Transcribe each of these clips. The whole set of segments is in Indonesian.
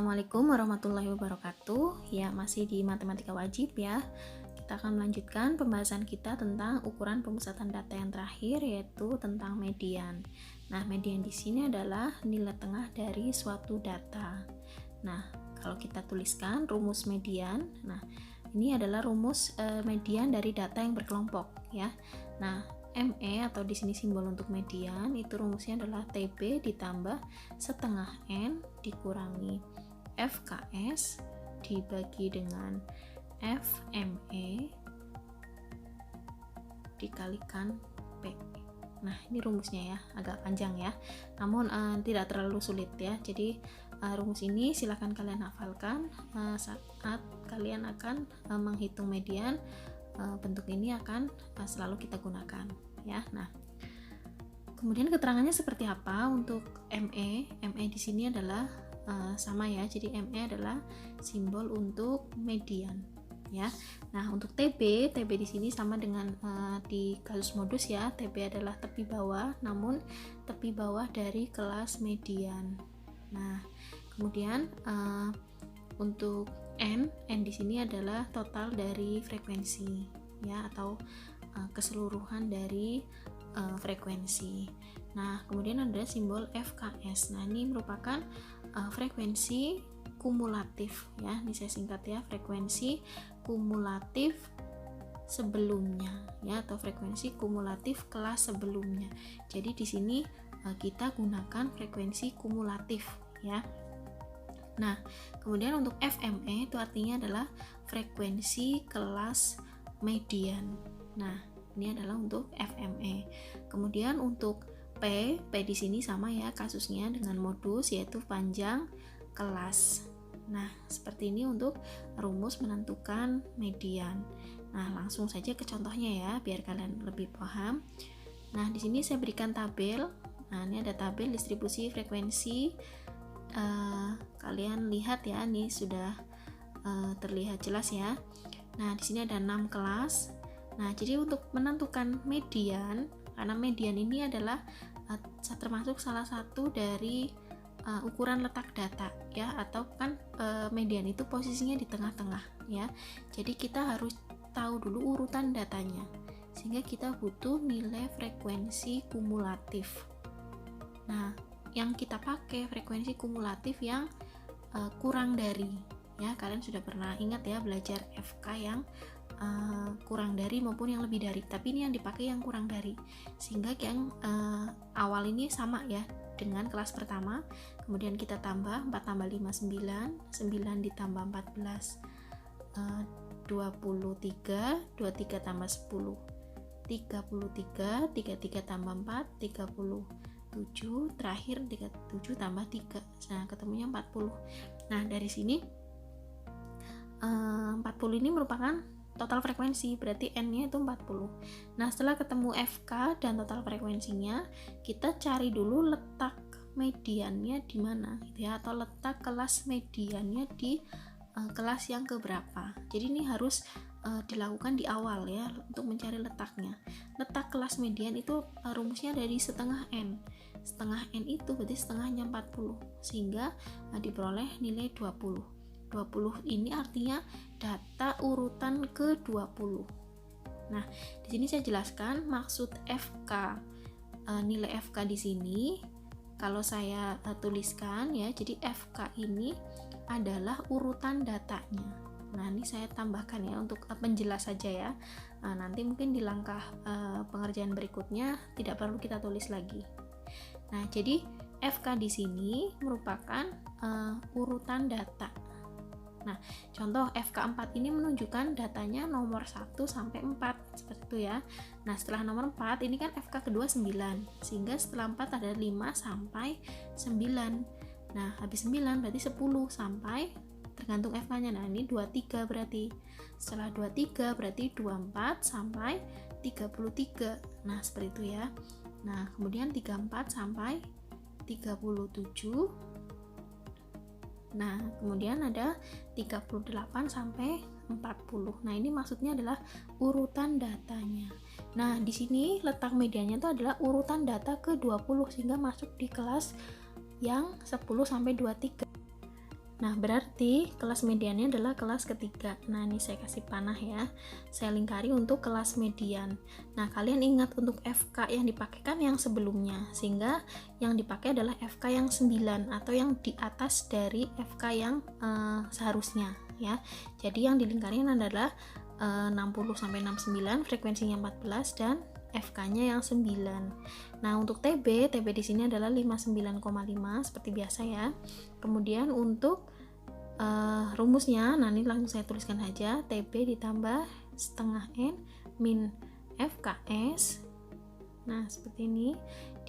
Assalamualaikum warahmatullahi wabarakatuh. Ya, masih di matematika wajib ya. Kita akan melanjutkan pembahasan kita tentang ukuran pemusatan data yang terakhir, yaitu tentang median. Nah, median di sini adalah nilai tengah dari suatu data. Nah, kalau kita tuliskan rumus median, nah ini adalah rumus median dari data yang berkelompok ya. Nah, ME atau di sini simbol untuk median itu rumusnya adalah TB ditambah setengah N dikurangi FKS dibagi dengan FME dikalikan P. Nah, ini rumusnya ya, agak panjang ya. Namun tidak terlalu sulit ya. Jadi rumus ini silahkan kalian hafalkan saat kalian akan menghitung median. Bentuk ini akan selalu kita gunakan ya. Nah, kemudian keterangannya seperti apa untuk ME? ME di sini adalah sama ya. Jadi ME adalah simbol untuk median ya. Nah, untuk TB di sini sama dengan di kasus modus ya. TB adalah tepi bawah, namun tepi bawah dari kelas median. Nah, kemudian untuk N di sini adalah total dari frekuensi ya, atau keseluruhan dari frekuensi. Nah, kemudian ada simbol FKS. Nah, ini merupakan frekuensi kumulatif ya. Ini saya singkat ya, frekuensi kumulatif sebelumnya ya, atau frekuensi kumulatif kelas sebelumnya. Jadi di sini kita gunakan frekuensi kumulatif ya. Nah, kemudian untuk FME itu artinya adalah frekuensi kelas median. Nah, ini adalah untuk FME. Kemudian untuk P di sini sama ya kasusnya dengan modus, yaitu panjang kelas. Nah, seperti ini untuk rumus menentukan median. Nah, langsung saja ke contohnya ya, biar kalian lebih paham. Nah, di sini saya berikan tabel. Nah, ini ada tabel distribusi frekuensi. Kalian lihat ya, ini sudah terlihat jelas ya. Nah, di sini ada 6 kelas. Nah, jadi untuk menentukan median, karena median ini adalah termasuk salah satu dari ukuran letak data ya, atau kan median itu posisinya di tengah-tengah ya. Jadi kita harus tahu dulu urutan datanya, sehingga kita butuh nilai frekuensi kumulatif. Nah, yang kita pakai frekuensi kumulatif yang kurang dari ya. Kalian sudah pernah ingat ya belajar FK yang kurang dari maupun yang lebih dari, tapi ini yang dipakai yang kurang dari, sehingga yang awal ini sama ya dengan kelas pertama. Kemudian kita tambah 4 tambah 5 9, 9 ditambah 14 23, 23 tambah 10 33, 33 tambah 4 37, terakhir 37 tambah 3, nah ketemunya 40. Nah, dari sini 40 ini merupakan total frekuensi, berarti N-nya itu 40. Nah, setelah ketemu FK dan total frekuensinya, kita cari dulu letak mediannya di mana gitu ya, atau letak kelas mediannya di kelas yang keberapa. Jadi ini harus dilakukan di awal ya, untuk mencari letaknya. Letak kelas median itu rumusnya dari setengah N. Setengah N itu berarti setengahnya 40, sehingga diperoleh nilai 20. 20 ini artinya data urutan ke-20. Nah, di sini saya jelaskan maksud FK. Nilai FK di sini kalau saya tuliskan ya, jadi FK ini adalah urutan datanya. Nah, ini saya tambahkan ya untuk penjelas saja ya. Nah, nanti mungkin di langkah pengerjaan berikutnya tidak perlu kita tulis lagi. Nah, jadi FK di sini merupakan urutan data. Nah, contoh FK4 ini menunjukkan datanya nomor 1 sampai 4 seperti itu ya. Nah, setelah nomor 4 ini kan FK kedua 9, sehingga setelah 4 ada 5 sampai 9. Nah, habis 9 berarti 10 sampai, tergantung FK-nya. Nah, ini 23 berarti. Setelah 23 berarti 24 sampai 33. Nah, seperti itu ya. Nah, kemudian 34 sampai 37. Nah, kemudian ada 38 sampai 40. Nah, ini maksudnya adalah urutan datanya. Nah, di sini letak mediannya itu adalah urutan data ke-20, sehingga masuk di kelas yang 10 sampai 23. Nah, berarti kelas mediannya adalah kelas ketiga. Nah, ini saya kasih panah ya. Saya lingkari untuk kelas median. Nah, kalian ingat untuk FK yang dipakai kan yang sebelumnya, sehingga yang dipakai adalah FK yang 9 atau yang di atas dari FK yang seharusnya ya. Jadi yang dilingkarin adalah 60 sampai 69, frekuensinya 14 dan FK-nya yang 9. Nah, untuk TB di sini adalah 59,5 seperti biasa ya. Kemudian untuk rumusnya, nah ini langsung saya tuliskan saja, TB ditambah setengah N min FKS. Nah, seperti ini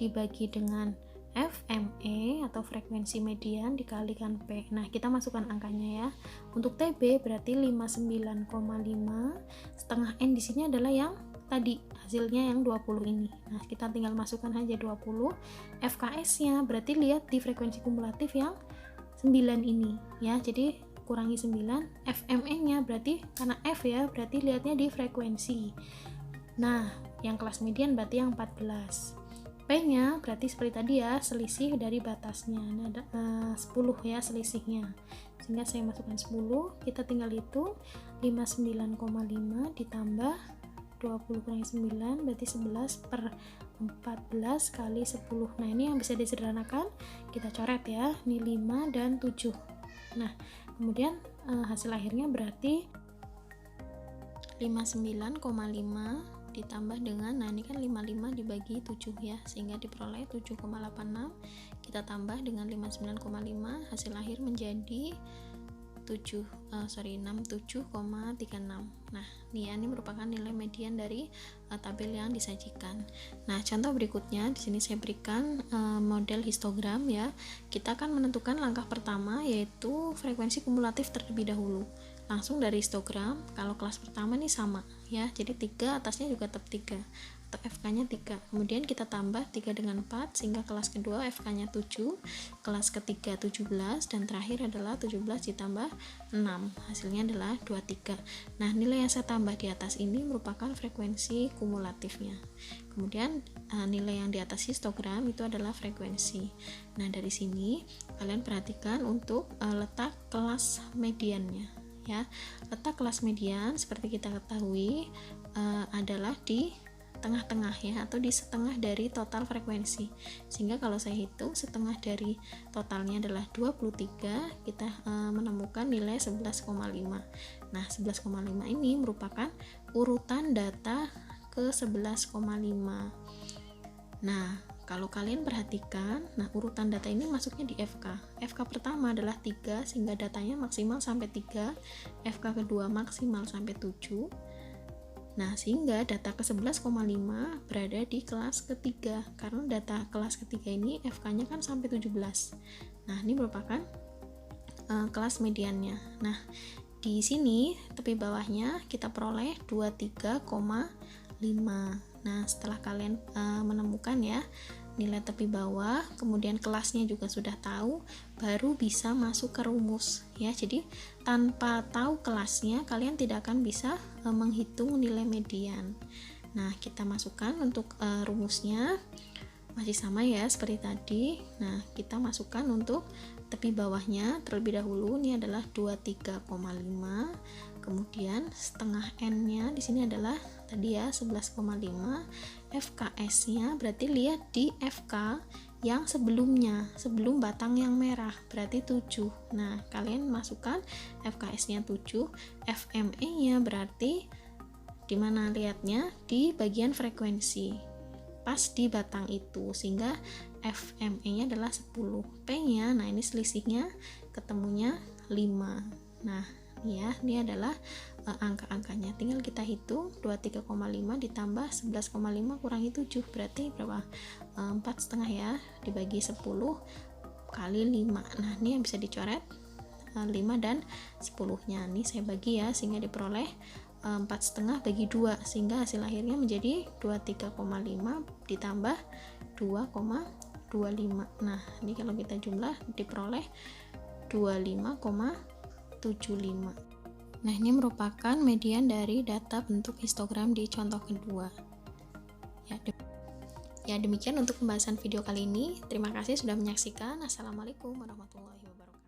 dibagi dengan FME atau frekuensi median dikalikan P. Nah, kita masukkan angkanya ya. Untuk TB berarti 59,5, setengah N di sini adalah yang tadi hasilnya yang 20 ini. Nah, kita tinggal masukkan aja 20. FKS-nya berarti lihat di frekuensi kumulatif yang 9 ini ya. Jadi kurangi 9, FME-nya berarti karena F ya, berarti lihatnya di frekuensi. Nah, yang kelas median berarti yang 14. P-nya berarti seperti tadi ya, selisih dari batasnya. Nah, ada 10 ya selisihnya. Sehingga saya masukkan 10, kita tinggal hitung 59,5 ditambah 20 kurangi 9 berarti 11 per 14 kali 10. Nah, ini yang bisa disederhanakan, kita coret ya, ini 5 dan 7. Nah, kemudian hasil akhirnya berarti 59,5 ditambah dengan, nah ini kan 55 dibagi 7 ya, sehingga diperoleh 7,86. Kita tambah dengan 59,5, hasil akhir menjadi 67,36. Nah, ini merupakan nilai median dari tabel yang disajikan. Nah, contoh berikutnya di sini saya berikan model histogram ya. Kita akan menentukan langkah pertama yaitu frekuensi kumulatif terlebih dahulu. Langsung dari histogram, kalau kelas pertama nih sama ya. Jadi 3 atasnya juga tetap 3. Untuk FK-nya 3. Kemudian kita tambah 3 dengan 4 sehingga kelas kedua FK-nya 7, kelas ketiga 17 dan terakhir adalah 17 ditambah 6. Hasilnya adalah 23. Nah, nilai yang saya tambah di atas ini merupakan frekuensi kumulatifnya. Kemudian nilai yang di atas histogram itu adalah frekuensi. Nah, dari sini kalian perhatikan untuk letak kelas mediannya ya. Letak kelas median seperti kita ketahui adalah di tengah-tengah ya, atau di setengah dari total frekuensi. Sehingga kalau saya hitung setengah dari totalnya adalah 23, kita menemukan nilai 11,5. Nah, 11,5 ini merupakan urutan data ke 11,5. Nah, kalau kalian perhatikan, nah urutan data ini masuknya di FK. FK pertama adalah 3 sehingga datanya maksimal sampai 3. FK kedua maksimal sampai 7. Nah, sehingga data ke 11,5 berada di kelas ketiga, karena data kelas ketiga ini FK-nya kan sampai 17. Nah, ini merupakan kelas mediannya. Nah, di sini tepi bawahnya kita peroleh 23,5. Nah, setelah kalian menemukan ya nilai tepi bawah, kemudian kelasnya juga sudah tahu, baru bisa masuk ke rumus ya. Jadi tanpa tahu kelasnya kalian tidak akan bisa menghitung nilai median. Nah, kita masukkan untuk rumusnya masih sama ya seperti tadi. Nah, kita masukkan untuk tepi bawahnya terlebih dahulu, ini adalah 23,5. Kemudian setengah N-nya di sini adalah tadi ya 11,5. FKS-nya berarti lihat di FK yang sebelumnya, sebelum batang yang merah, berarti 7. Nah, kalian masukkan FKS-nya 7, FME-nya berarti di mana lihatnya di bagian frekuensi. Pas di batang itu, sehingga FME-nya adalah 10. P-nya, nah ini selisihnya ketemunya 5. Nah, ya, ini adalah angka-angkanya. Tinggal kita hitung 23,5 ditambah 11,5 kurangi 7 berarti berapa? 4,5 ya, dibagi 10 kali 5. Nah, ini yang bisa dicoret 5 dan 10-nya. Ini saya bagi ya sehingga diperoleh 4,5 bagi 2 sehingga hasil akhirnya menjadi 23,5 ditambah 2,25. Nah, ini kalau kita jumlah diperoleh 25,75. Nah, ini merupakan median dari data bentuk histogram di contoh kedua. Ya, demikian untuk pembahasan video kali ini. Terima kasih sudah menyaksikan. Assalamualaikum warahmatullahi wabarakatuh.